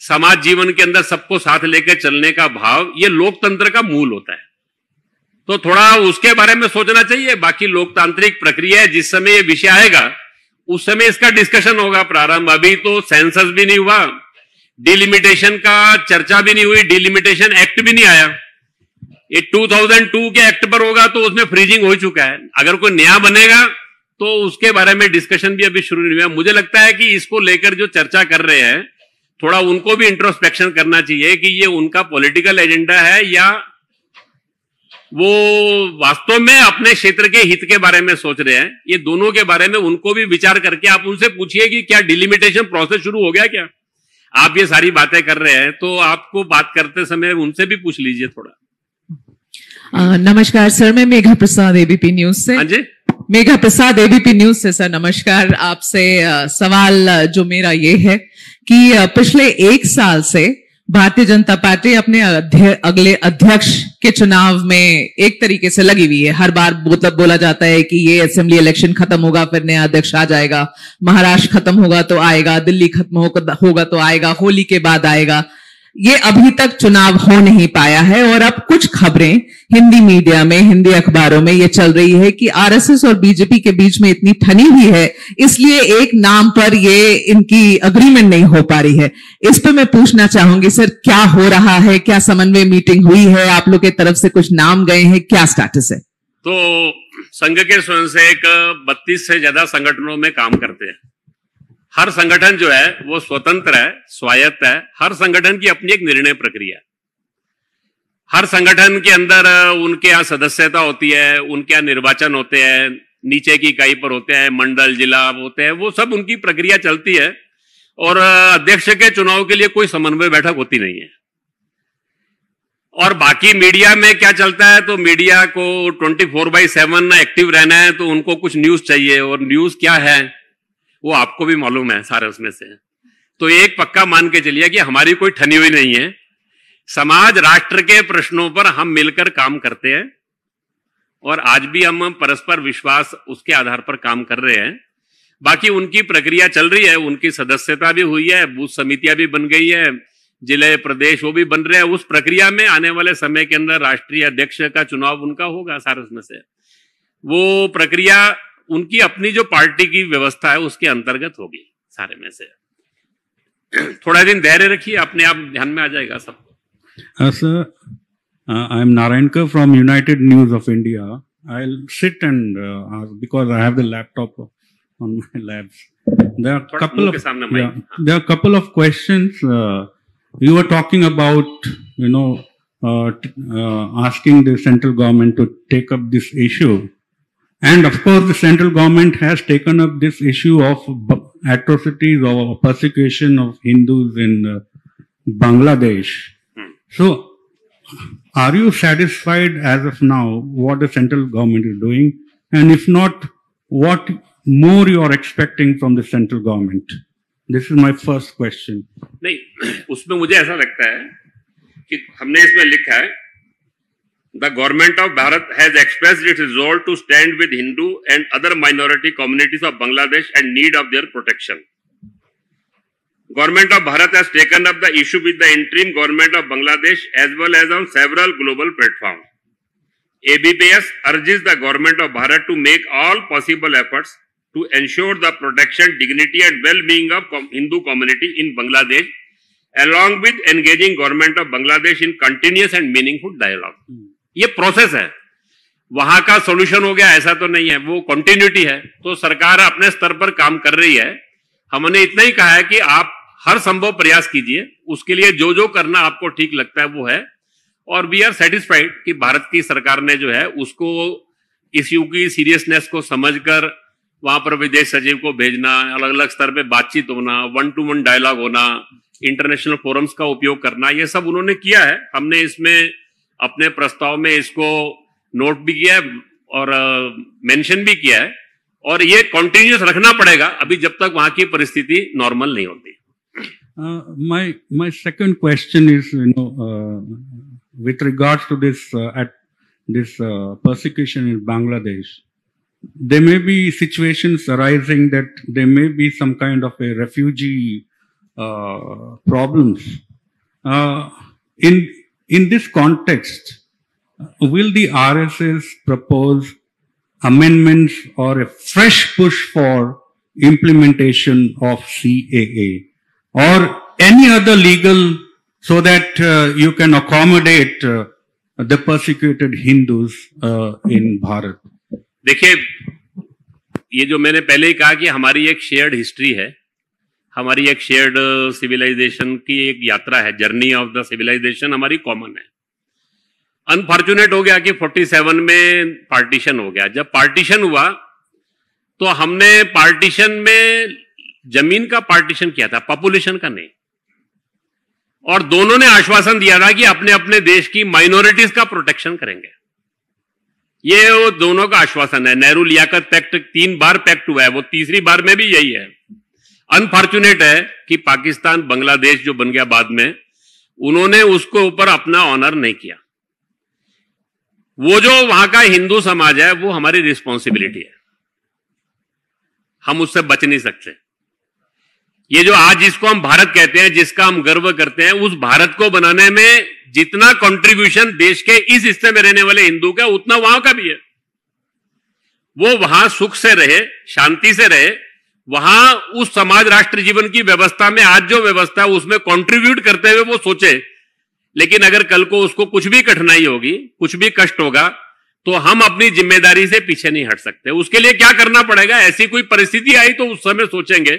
समाज जीवन के अंदर सबको साथ लेकर चलने का भाव, यह लोकतंत्र का मूल होता है। तो थोड़ा उसके बारे में सोचना चाहिए। बाकी लोकतांत्रिक प्रक्रिया है, जिस समय ये विषय आएगा उस समय इसका डिस्कशन होगा प्रारंभ। अभी तो सेंसस भी नहीं हुआ, डिलिमिटेशन का चर्चा भी नहीं हुई, डिलिमिटेशन एक्ट भी नहीं आया। ये 2002 के एक्ट पर होगा तो उसमें फ्रीजिंग हो चुका है। अगर कोई नया बनेगा तो उसके बारे में डिस्कशन भी अभी शुरू नहीं हुआ। मुझे लगता है कि इसको लेकर जो चर्चा कर रहे हैं थोड़ा उनको भी इंट्रोस्पेक्शन करना चाहिए कि ये उनका पॉलिटिकल एजेंडा है या वो वास्तव में अपने क्षेत्र के हित के बारे में सोच रहे हैं। ये दोनों के बारे में उनको भी विचार करके आप उनसे पूछिए कि क्या डिलिमिटेशन प्रोसेस शुरू हो गया क्या। आप ये सारी बातें कर रहे हैं तो आपको बात करते समय उनसे भी पूछ लीजिए थोड़ा। नमस्कार सर, मैं मेघा प्रसाद एबीपी न्यूज से। हाँ जी, मेघा प्रसाद एबीपी न्यूज से सर नमस्कार। आपसे सवाल जो मेरा ये है कि पिछले 1 साल से भारतीय जनता पार्टी अपने अगले अध्यक्ष के चुनाव में एक तरीके से लगी हुई है। हर बार बोला जाता है कि ये असेंबली इलेक्शन खत्म होगा फिर नया अध्यक्ष आ जाएगा, महाराष्ट्र खत्म होगा तो आएगा, दिल्ली खत्म होगा तो आएगा, होली के बाद आएगा। ये अभी तक चुनाव हो नहीं पाया है और अब कुछ खबरें हिंदी मीडिया में, हिंदी अखबारों में ये चल रही है कि आरएसएस और बीजेपी के बीच में इतनी ठनी हुई है, इसलिए एक नाम पर ये इनकी अग्रीमेंट नहीं हो पा रही है। इस पे मैं पूछना चाहूंगी सर, क्या हो रहा है, क्या समन्वय मीटिंग हुई है, आप लोग की तरफ से कुछ नाम गए हैं, क्या स्टेटस है? तो संघ के स्वयंसेवक 32 से ज्यादा संगठनों में काम करते हैं। हर संगठन जो है वो स्वतंत्र है, स्वायत्त है। हर संगठन की अपनी एक निर्णय प्रक्रिया है। हर संगठन के अंदर उनके यहाँ सदस्यता होती है, उनके यहाँ निर्वाचन होते हैं, नीचे की इकाई पर होते हैं, मंडल, जिला होते हैं, वो सब उनकी प्रक्रिया चलती है। और अध्यक्ष के चुनाव के लिए कोई समन्वय बैठक होती नहीं है। और बाकी मीडिया में क्या चलता है, तो मीडिया को 24/7 एक्टिव रहना है, तो उनको कुछ न्यूज चाहिए। और न्यूज क्या है वो आपको भी मालूम है सारे उसमें से। तो एक पक्का मान के चलिए कि हमारी कोई ठनी हुई नहीं है। समाज राष्ट्र के प्रश्नों पर हम मिलकर काम करते हैं और आज भी हम परस्पर विश्वास उसके आधार पर काम कर रहे हैं। बाकी उनकी प्रक्रिया चल रही है, उनकी सदस्यता भी हुई है, बूथ समितियां भी बन गई है, जिले प्रदेश वो भी बन रहे हैं। उस प्रक्रिया में आने वाले समय के अंदर राष्ट्रीय अध्यक्ष का चुनाव उनका होगा सारे उसमें से। वो प्रक्रिया उनकी अपनी जो पार्टी की व्यवस्था है उसके अंतर्गत होगी सारे में से। थोड़ा दिन धैर्य रखिए, अपने आप ध्यान में आ जाएगा सबको। Sir, I am Narayankar from United News of India. I'll sit and because I have the laptop on my laps. There are a couple of questions. You were talking about, asking the central government to take up this issue. And of course, the central government has taken up this issue of atrocities or persecution of Hindus in Bangladesh. So, are you satisfied as of now what the central government is doing? And if not, what more you are expecting from the central government? This is my first question. नहीं, उसमें मुझे ऐसा लगता है कि हमने इसमें लिखा है, The government of Bharat has expressed its resolve to stand with Hindu and other minority communities of Bangladesh and need of their protection. Government of Bharat has taken up the issue with the interim government of Bangladesh as well as on several global platforms. ABPS urges the government of Bharat to make all possible efforts to ensure the protection, dignity and well-being of Hindu community in Bangladesh, along with engaging government of Bangladesh in continuous and meaningful dialogue. ये process है, वहां का solution हो गया ऐसा तो नहीं है, वो कंटिन्यूटी है। तो सरकार अपने स्तर पर काम कर रही है। हमने इतना ही कहा है कि आप हर संभव प्रयास कीजिए, उसके लिए जो जो करना आपको ठीक लगता है वो है। और वी आर सेटिस्फाइड कि भारत की सरकार ने जो है उसको इश्यू की सीरियसनेस को समझकर वहां पर विदेश सचिव को भेजना, अलग अलग स्तर पे बातचीत होना, 1-to-1 डायलॉग होना, इंटरनेशनल फोरम्स का उपयोग करना, ये सब उन्होंने किया है। हमने इसमें अपने प्रस्ताव में इसको नोट भी किया है और मेंशन भी किया है और ये कंटिन्यूस रखना पड़ेगा अभी जब तक वहां की परिस्थिति नॉर्मल नहीं होती। My second question is, with regards to this persecution in Bangladesh, there may be situations arising that there may be some kind of a refugee problems. In this context, will the RSS propose amendments or a fresh push for implementation of CAA or any other legal so that you can accommodate the persecuted Hindus in Bharat? देखिए, ये जो मैंने पहले ही कहा कि हमारी एक shared history है, हमारी एक शेयर्ड सिविलाइजेशन की एक यात्रा है, जर्नी ऑफ द सिविलाइजेशन हमारी कॉमन है। अनफॉर्चुनेट हो गया कि 47 में पार्टीशन हो गया। जब पार्टीशन हुआ तो हमने पार्टीशन में जमीन का पार्टीशन किया था, पॉपुलेशन का नहीं। और दोनों ने आश्वासन दिया था कि अपने अपने देश की माइनॉरिटीज का प्रोटेक्शन करेंगे। ये वो दोनों का आश्वासन है। नेहरू लियाकत पैक्ट 3 बार पैक्ट हुआ है, वो तीसरी बार में भी यही है। अनफॉर्चुनेट है कि पाकिस्तान बांग्लादेश जो बन गया बाद में, उन्होंने उसको ऊपर अपना ऑनर नहीं किया। वो जो वहां का हिंदू समाज है वो हमारी रिस्पॉन्सिबिलिटी है, हम उससे बच नहीं सकते। ये जो आज जिसको हम भारत कहते हैं, जिसका हम गर्व करते हैं, उस भारत को बनाने में जितना कंट्रीब्यूशन देश के इस हिस्से में रहने वाले हिंदू का, उतना वहां का भी है। वो वहां सुख से रहे, शांति से रहे, वहां उस समाज राष्ट्र जीवन की व्यवस्था में आज जो व्यवस्था है उसमें कंट्रीब्यूट करते हुए वो सोचे। लेकिन अगर कल को उसको कुछ भी कठिनाई होगी, कुछ भी कष्ट होगा, तो हम अपनी जिम्मेदारी से पीछे नहीं हट सकते। उसके लिए क्या करना पड़ेगा, ऐसी कोई परिस्थिति आई तो उस समय सोचेंगे।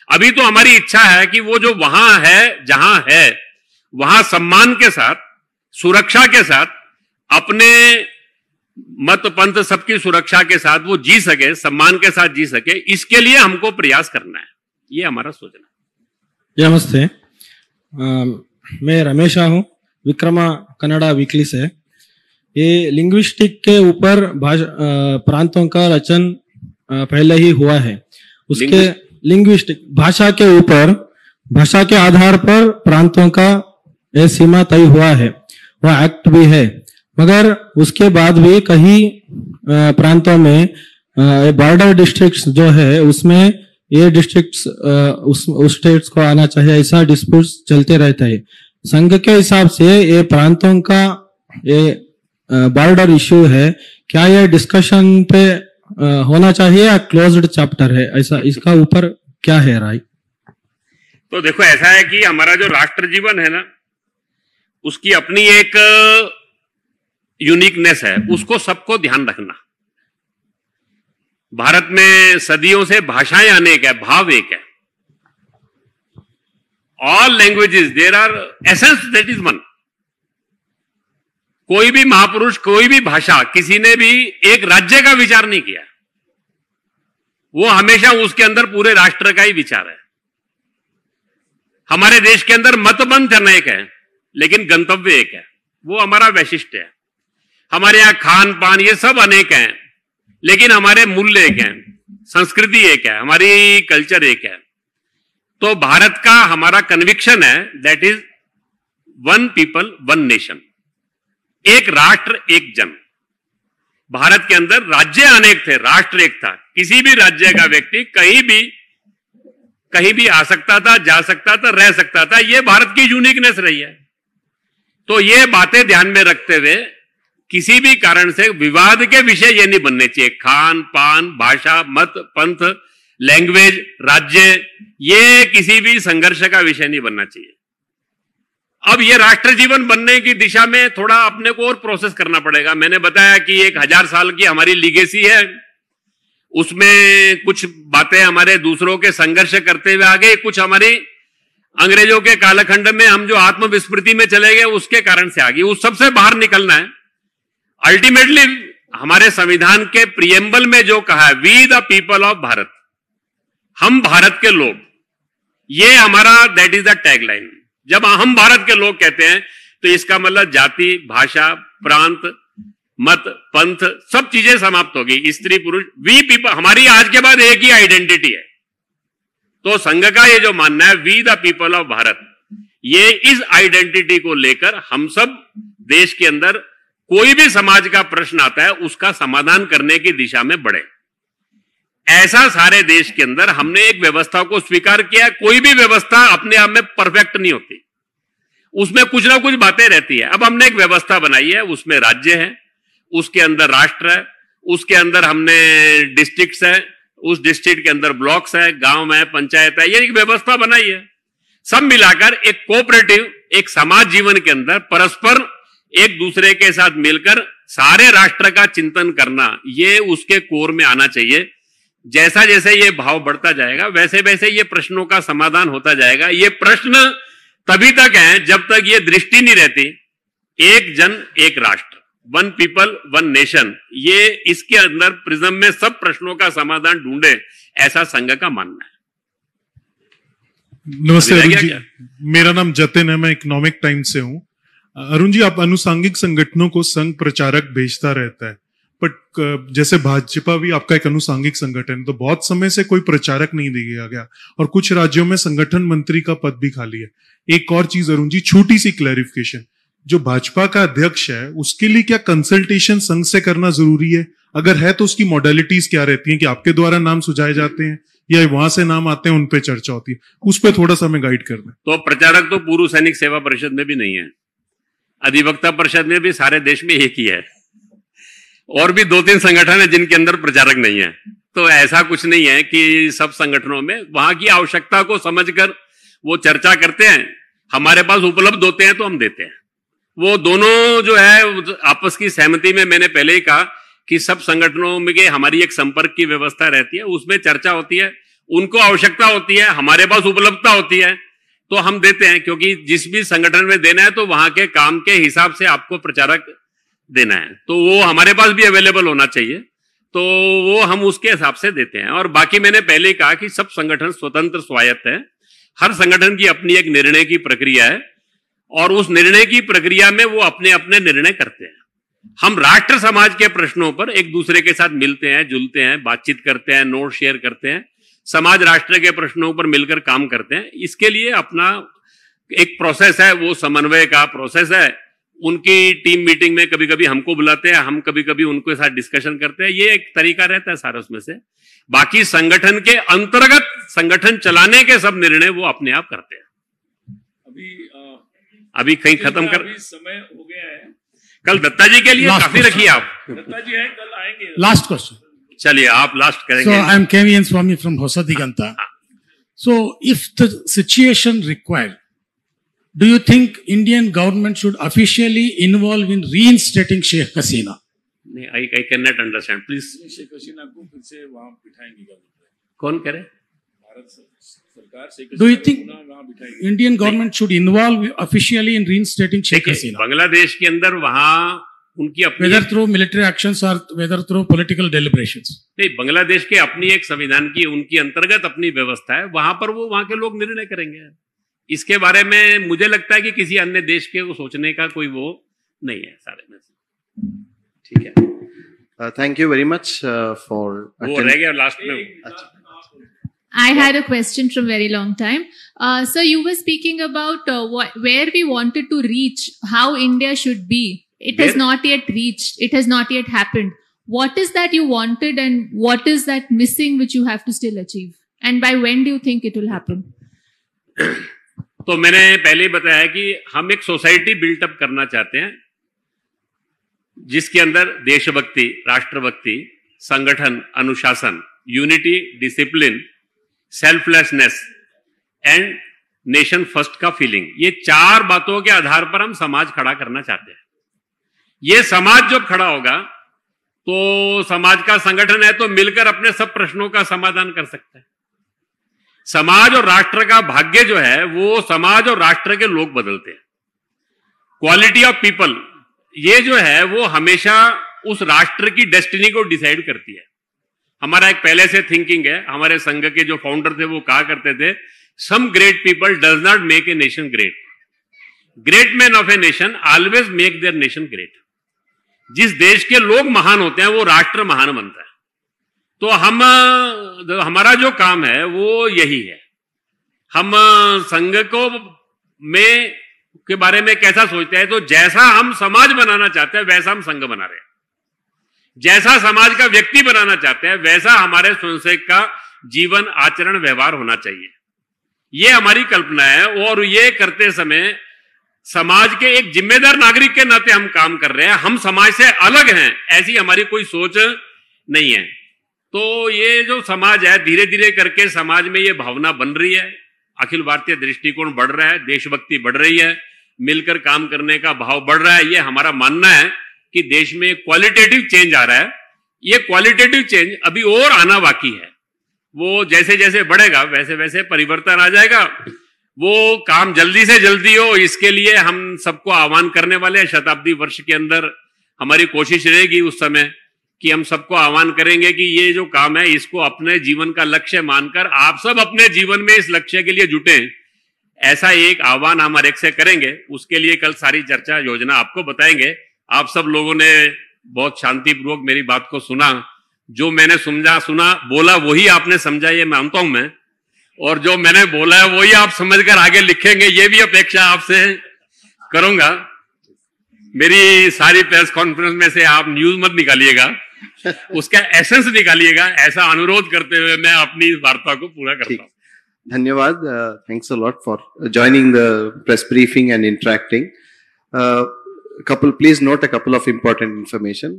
अभी तो हमारी इच्छा है कि वो जो वहां है, जहां है, वहां सम्मान के साथ, सुरक्षा के साथ, अपने मत पंथ सबकी सुरक्षा के साथ वो जी सके, सम्मान के साथ जी सके। इसके लिए हमको प्रयास करना है, ये हमारा सोचना है। नमस्ते, मैं रमेशा हूं, विक्रमा कन्नड़ा वीकली से। ये लिंग्विस्टिक के ऊपर प्रांतों का रचन पहले ही हुआ है। उसके लिंग्विस्टिक भाषा के ऊपर, भाषा के आधार पर प्रांतों का ये सीमा तय हुआ है, वह एक्ट भी है। मगर उसके बाद भी कई प्रांतों में बॉर्डर डिस्ट्रिक्ट्स जो है उसमें ये डिस्ट्रिक्ट्स उस स्टेट्स को आना चाहिए, ऐसा डिस्प्यूट चलते रहता है। संघ के हिसाब से ये प्रांतों का ये बॉर्डर इश्यू है, क्या ये डिस्कशन पे होना चाहिए या क्लोज्ड चैप्टर है, ऐसा इसका ऊपर क्या है राय? तो देखो, ऐसा है कि हमारा जो राष्ट्र जीवन है ना, उसकी अपनी एक यूनिकनेस है, उसको सबको ध्यान रखना। भारत में सदियों से भाषाएं अनेक है, भाव एक है। All languages there are essence that is one. कोई भी महापुरुष, कोई भी भाषा, किसी ने भी एक राज्य का विचार नहीं किया। वो हमेशा उसके अंदर पूरे राष्ट्र का ही विचार है। हमारे देश के अंदर मतपंथ अनेक है, लेकिन गंतव्य एक है, वो हमारा वैशिष्ट्य है। हमारे यहां खान पान ये सब अनेक हैं, लेकिन हमारे मूल्य एक हैं, संस्कृति एक है, हमारी कल्चर एक है। तो भारत का हमारा कन्विक्शन है that is one people one nation, एक राष्ट्र एक जन। भारत के अंदर राज्य अनेक थे, राष्ट्र एक था। किसी भी राज्य का व्यक्ति कहीं भी आ सकता था, जा सकता था, रह सकता था। यह भारत की यूनिकनेस रही है। तो ये बातें ध्यान में रखते हुए किसी भी कारण से विवाद के विषय ये नहीं बनने चाहिए। खान पान, भाषा, मत पंथ, लैंग्वेज, राज्य, ये किसी भी संघर्ष का विषय नहीं बनना चाहिए। अब ये राष्ट्र जीवन बनने की दिशा में थोड़ा अपने को और प्रोसेस करना पड़ेगा। मैंने बताया कि 1000 साल की हमारी लीगेसी है, उसमें कुछ बातें हमारे दूसरों के संघर्ष करते हुए आ गई, कुछ हमारी अंग्रेजों के कालखंड में हम जो आत्मविस्मृति में चले गए उसके कारण से आ गई। उस सबसे बाहर निकलना है। अल्टीमेटली हमारे संविधान के प्रियम्बल में जो कहा है, we the people of Bharat, हम भारत के लोग, ये हमारा दैट इज द टैगलाइन। जब हम भारत के लोग कहते हैं तो इसका मतलब जाति, भाषा, प्रांत, मत, पंथ सब चीजें समाप्त होगी। स्त्री पुरुष, वी पीपल, हमारी आज के बाद एक ही आइडेंटिटी है। तो संघ का ये जो मानना है we the people of Bharat, ये इस आइडेंटिटी को लेकर हम सब देश के अंदर कोई भी समाज का प्रश्न आता है उसका समाधान करने की दिशा में बढ़े। ऐसा सारे देश के अंदर हमने एक व्यवस्था को स्वीकार किया। कोई भी व्यवस्था अपने आप में परफेक्ट नहीं होती, उसमें कुछ ना कुछ बातें रहती है। अब हमने एक व्यवस्था बनाई है, उसमें राज्य है, उसके अंदर राष्ट्र है, उसके अंदर हमने डिस्ट्रिक्ट्स है, उस डिस्ट्रिक्ट के अंदर ब्लॉक्स है, गांव है, पंचायत है, ये एक व्यवस्था बनाई है। सब मिलाकर एक कोऑपरेटिव, एक समाज जीवन के अंदर परस्पर एक दूसरे के साथ मिलकर सारे राष्ट्र का चिंतन करना, ये उसके कोर में आना चाहिए। जैसा जैसे ये भाव बढ़ता जाएगा वैसे वैसे ये प्रश्नों का समाधान होता जाएगा। ये प्रश्न तभी तक है जब तक ये दृष्टि नहीं रहती, एक जन एक राष्ट्र, वन पीपल वन नेशन, ये इसके अंदर प्रिज्म में सब प्रश्नों का समाधान ढूंढे, ऐसा संघ का मानना है। नमस्ते अरुण जी, मेरा नाम जतिन है, मैं इकोनॉमिक टाइम्स से हूँ। अरुण जी, आप अनुसांगिक संगठनों को संघ प्रचारक भेजता रहता है, बट जैसे भाजपा भी आपका एक अनुसांगिक संगठन है, तो बहुत समय से कोई प्रचारक नहीं दिया गया और कुछ राज्यों में संगठन मंत्री का पद भी खाली है। एक और चीज अरुण जी, छोटी सी क्लैरिफिकेशन, जो भाजपा का अध्यक्ष है उसके लिए क्या कंसल्टेशन संघ से करना जरूरी है? अगर है तो उसकी मॉडलिटीज क्या रहती हैं, कि आपके द्वारा नाम सुझाए जाते हैं या वहां से नाम आते हैं, उन पे चर्चा होती है? उस पर थोड़ा सा हमें गाइड कर दें। तो प्रचारक तो पूर्व सैनिक सेवा परिषद में भी नहीं है, अधिवक्ता परिषद में भी सारे देश में एक ही है, और भी 2-3 संगठन है जिनके अंदर प्रचारक नहीं है। तो ऐसा कुछ नहीं है कि सब संगठनों में, वहां की आवश्यकता को समझकर वो चर्चा करते हैं, हमारे पास उपलब्ध होते हैं तो हम देते हैं। वो दोनों जो है आपस की सहमति में, मैंने पहले ही कहा कि सब संगठनों में के हमारी एक संपर्क की व्यवस्था रहती है, उसमें चर्चा होती है, उनको आवश्यकता होती है, हमारे पास उपलब्धता होती है तो हम देते हैं, क्योंकि जिस भी संगठन में देना है तो वहां के काम के हिसाब से आपको प्रचारक देना है, तो वो हमारे पास भी अवेलेबल होना चाहिए, तो वो हम उसके हिसाब से देते हैं। और बाकी मैंने पहले ही कहा कि सब संगठन स्वतंत्र स्वायत्त है, हर संगठन की अपनी एक निर्णय की प्रक्रिया है और उस निर्णय की प्रक्रिया में वो अपने अपने निर्णय करते हैं। हम राष्ट्र समाज के प्रश्नों पर एक दूसरे के साथ मिलते हैं, जुलते हैं, बातचीत करते हैं, नोट शेयर करते हैं, समाज राष्ट्र के प्रश्नों पर मिलकर काम करते हैं। इसके लिए अपना एक प्रोसेस है, वो समन्वय का प्रोसेस है। उनकी टीम मीटिंग में कभी कभी हमको बुलाते हैं, हम कभी कभी उनके साथ डिस्कशन करते हैं, ये एक तरीका रहता है सारा उसमें से। बाकी संगठन के अंतर्गत संगठन चलाने के सब निर्णय वो अपने आप करते हैं। अभी कहीं खत्म कर, समय हो गया है। कल दत्ता जी के लिए काफी रखिए आप। दत्ता जी है, कल आएंगे। लास्ट क्वेश्चन, चलिए आप लास्ट करेंगे। So I am KVN Swami from Hosadiganta. So if the situation required, do you think Indian government should officially involve in reinstating Sheikh Hasina? नहीं, I cannot understand. Please. Sheikh Hasina को फिर से वहां बिठाएंगे क्या? कौन करे? भारत सरकार Sheikh Do you Hasina think को वहां बिठाएगी? Indian government should involve officially in reinstating Sheikh देखिए, Hasina? बांग्लादेश के अंदर वहां उनकी अपनी, Whether through military actions or whether through political deliberations. नहीं, बांग्लादेश के अपनी एक संविधान की, उनकी अंतर्गत अपनी व्यवस्था है, वहां पर वो वहां के लोग निर्णय करेंगे। इसके बारे में मुझे लगता है कि किसी अन्य देश के को सोचने का कोई वो नहीं है सारे में। ठीक है, thank you very much for. वो रह गया लास्ट में। I had a question from very long time. So you were speaking about where we wanted to reach, how India should be. It has not yet reached. It has not yet happened. What is that you wanted and what is that missing which you have to still achieve? And by when do you think it will happen? तो मैंने पहले ही बताया कि हम एक society built up करना चाहते हैं जिसके अंदर देशभक्ति, राष्ट्रभक्ति, संगठन, अनुशासन, unity, discipline, selflessness and nation first का फीलिंग, ये 4 बातों के आधार पर हम समाज खड़ा करना चाहते हैं। ये समाज जब खड़ा होगा तो समाज का संगठन है तो मिलकर अपने सब प्रश्नों का समाधान कर सकता है। समाज और राष्ट्र का भाग्य जो है वो समाज और राष्ट्र के लोग बदलते हैं। क्वालिटी ऑफ पीपल, ये जो है वो हमेशा उस राष्ट्र की डेस्टिनी को डिसाइड करती है। हमारा एक पहले से थिंकिंग है, हमारे संघ के जो फाउंडर थे वो कहा करते थे, some great people does not make a nation great, great man of a nation always make their nation great. जिस देश के लोग महान होते हैं वो राष्ट्र महान बनता है। तो हमारा जो काम है वो यही है। हम संघ को में के बारे में कैसा सोचते हैं, तो जैसा हम समाज बनाना चाहते हैं वैसा हम संघ बना रहे हैं। जैसा समाज का व्यक्ति बनाना चाहते हैं वैसा हमारे स्वयंसेवक का जीवन, आचरण, व्यवहार होना चाहिए। ये हमारी कल्पना है और ये करते समय समाज के एक जिम्मेदार नागरिक के नाते हम काम कर रहे हैं, हम समाज से अलग हैं ऐसी हमारी कोई सोच नहीं है। तो ये जो समाज है धीरे धीरे करके समाज में ये भावना बन रही है, अखिल भारतीय दृष्टिकोण बढ़ रहा है, देशभक्ति बढ़ रही है, मिलकर काम करने का भाव बढ़ रहा है। ये हमारा मानना है कि देश में क्वालिटेटिव चेंज आ रहा है। ये क्वालिटेटिव चेंज अभी और आना बाकी है, वो जैसे जैसे बढ़ेगा वैसे वैसे परिवर्तन आ जाएगा। वो काम जल्दी से जल्दी हो इसके लिए हम सबको आह्वान करने वाले हैं। शताब्दी वर्ष के अंदर हमारी कोशिश रहेगी उस समय कि हम सबको आह्वान करेंगे कि ये जो काम है इसको अपने जीवन का लक्ष्य मानकर आप सब अपने जीवन में इस लक्ष्य के लिए जुटें, ऐसा एक आह्वान हम हर एक से करेंगे। उसके लिए कल सारी चर्चा योजना आपको बताएंगे। आप सब लोगों ने बहुत शांतिपूर्वक मेरी बात को सुना, जो मैंने सुना बोला वही आपने समझा, ये मानता हूं मैं, और जो मैंने बोला है वही आप समझकर आगे लिखेंगे, ये भी अपेक्षा आपसे करूंगा। मेरी सारी प्रेस कॉन्फ्रेंस में से आप न्यूज मत निकालिएगा, उसका एसेंस निकालिएगा, ऐसा अनुरोध करते हुए मैं अपनी इस वार्ता को पूरा करता हूं। धन्यवाद. Thanks a lot for joining the press briefing and interacting. Please note a couple of important information.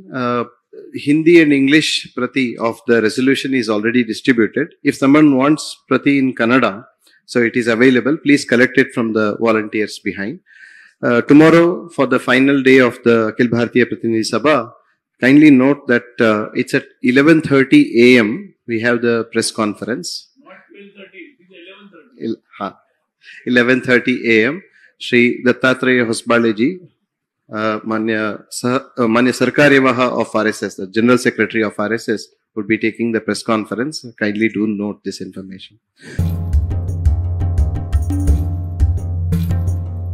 Hindi and English prati of the resolution is already distributed. If someone wants prati in Kannada, so it is available. Please collect it from the volunteers behind. Tomorrow, for the final day of the Akhil Bharatiya Pratinidhi Sabha, kindly note that it's at 11:30 a.m. We have the press conference. Not 12:30, it is 11:30. 11:30 a.m. Shri Dattatreya Hosbale ji, Manya Sarkaryawaha of RSS, the General Secretary of RSS, would be taking the press conference. Kindly do note this information.